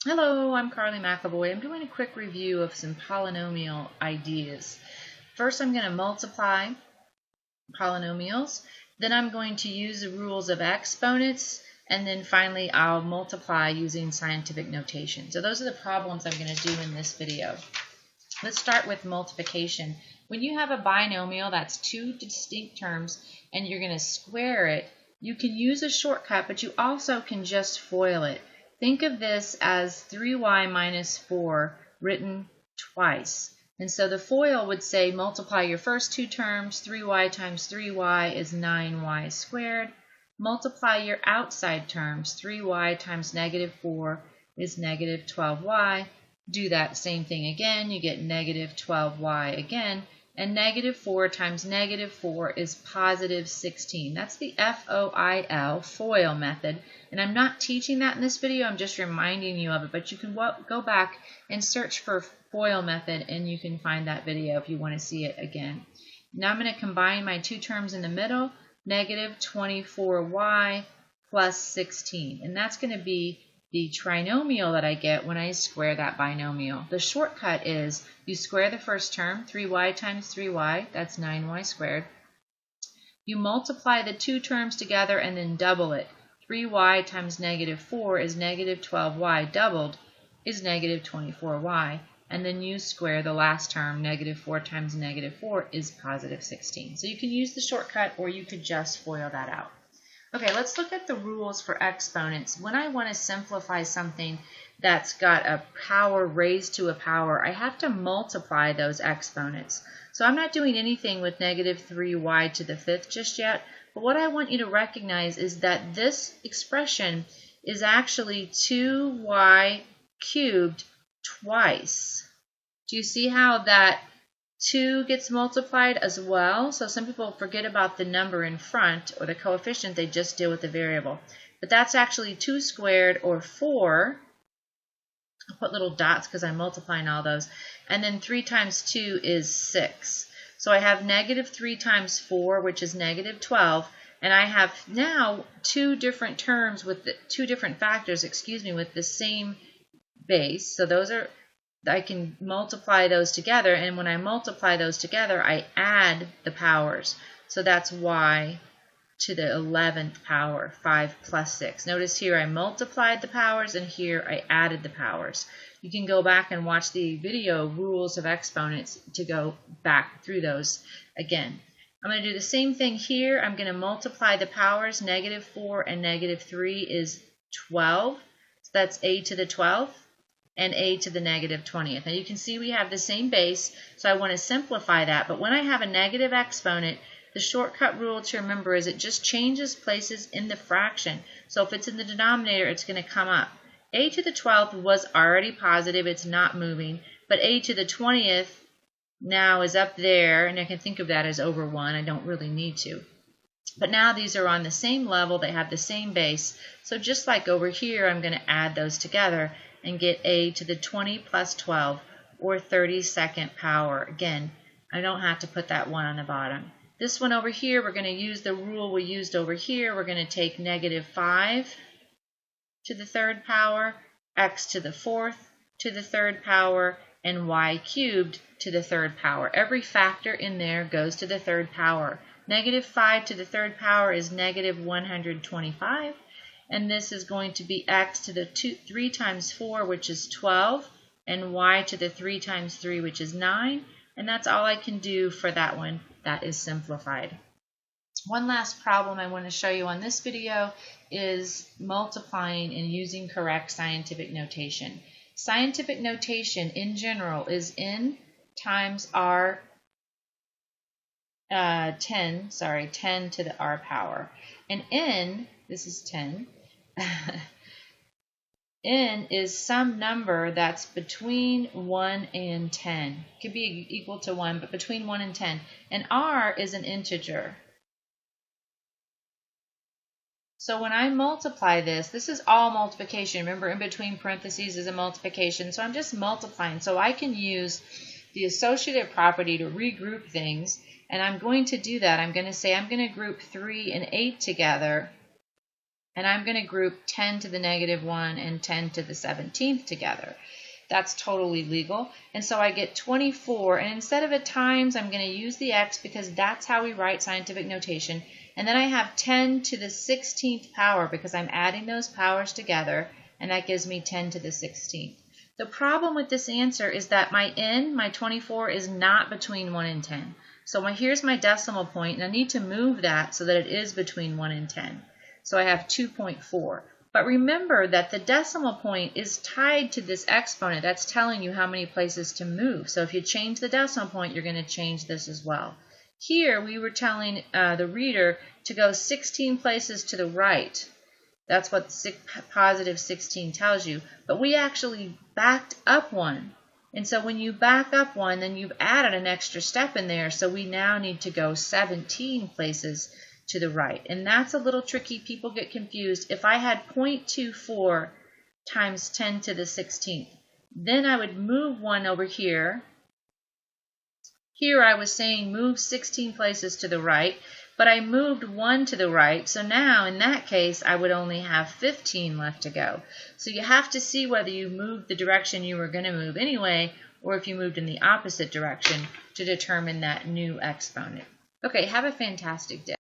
Hello, I'm Carly McAvoy. I'm doing a quick review of some polynomial ideas. First, I'm going to multiply polynomials. Then I'm going to use the rules of exponents. And then finally, I'll multiply using scientific notation. So those are the problems I'm going to do in this video. Let's start with multiplication. When you have a binomial, that's two distinct terms, and you're going to square it, you can use a shortcut, but you also can just FOIL it. Think of this as 3y minus 4 written twice. And so the FOIL would say multiply your first two terms. 3y times 3y is 9y squared. Multiply your outside terms. 3y times negative 4 is negative 12y. Do that same thing again. You get negative 12y again. And negative 4 times negative 4 is positive 16. That's the FOIL, FOIL method. And I'm not teaching that in this video. I'm just reminding you of it. But you can go back and search for FOIL method, and you can find that video if you want to see it again. Now I'm going to combine my two terms in the middle, negative 24y plus 16. And that's going to be the trinomial that I get when I square that binomial. The shortcut is you square the first term, 3y times 3y, that's 9y squared. You multiply the two terms together and then double it. 3y times negative 4 is negative 12y doubled is negative 24y. And then you square the last term, negative 4 times negative 4 is positive 16. So you can use the shortcut, or you could just FOIL that out. Okay, let's look at the rules for exponents. When I want to simplify something that's got a power raised to a power, I have to multiply those exponents. So I'm not doing anything with negative 3y to the fifth just yet, but what I want you to recognize is that this expression is actually 2y cubed twice. Do you see how that 2 gets multiplied as well? So some people forget about the number in front or the coefficient, they just deal with the variable. But that's actually 2 squared, or 4. I'll put little dots because I'm multiplying all those. And then 3 times 2 is 6. So I have negative 3 times 4, which is negative 12. And I have now two different terms with two different factors, with the same base. So those are, I can multiply those together, and when I multiply those together, I add the powers. So that's y to the 11th power, 5 plus 6. Notice here I multiplied the powers, and here I added the powers. You can go back and watch the video rules of exponents to go back through those again. I'm going to do the same thing here. I'm going to multiply the powers. Negative 4 and negative 3 is 12. So that's a to the 12th. And a to the negative 20th. Now you can see we have the same base, so I want to simplify that. But when I have a negative exponent, the shortcut rule to remember is it just changes places in the fraction. So if it's in the denominator, it's going to come up. A to the 12th was already positive, it's not moving, but a to the 20th now is up there, and I can think of that as over 1. I don't really need to. But now these are on the same level, they have the same base. So just like over here, I'm going to add those together and get a to the 20 plus 12, or 32nd power. Again, I don't have to put that 1 on the bottom. This one over here, we're going to use the rule we used over here. We're going to take negative 5 to the third power, x to the fourth to the third power, and y cubed to the third power. Every factor in there goes to the third power. Negative 5 to the third power is negative 125. And this is going to be x to the 3 times 4, which is 12, and y to the 3 times 3, which is 9. And that's all I can do for that one. That is simplified. One last problem I want to show you on this video is multiplying and using correct scientific notation. Scientific notation in general is n times r 10 to the r power. And n, this is 10, n is some number that's between 1 and 10. It could be equal to 1, but between 1 and 10. And r is an integer. So when I multiply this, this is all multiplication. Remember, in between parentheses is a multiplication. So I'm just multiplying. So I can use the associative property to regroup things. And I'm going to do that. I'm going to say I'm going to group 3 and 8 together And I'm going to group 10 to the negative 1 and 10 to the 17th together. That's totally legal. And so I get 24, and instead of a times, I'm going to use the x because that's how we write scientific notation. And then I have 10 to the 16th power because I'm adding those powers together, and that gives me 10 to the 16th. The problem with this answer is that my n, my 24, is not between 1 and 10. So here's my decimal point, and I need to move that so that it is between 1 and 10. So I have 2.4. But remember that the decimal point is tied to this exponent. That's telling you how many places to move. So if you change the decimal point, you're going to change this as well. Here we were telling the reader to go 16 places to the right. That's what positive 16 tells you. But we actually backed up one. And so when you back up one, then you've added an extra step in there. So we now need to go 17 places to the right. And that's a little tricky. People get confused. If I had 0.24 times 10 to the 16th, then I would move one over here. Here I was saying move 16 places to the right, but I moved one to the right. So now in that case, I would only have 15 left to go. So you have to see whether you moved the direction you were going to move anyway, or if you moved in the opposite direction to determine that new exponent. Okay, have a fantastic day.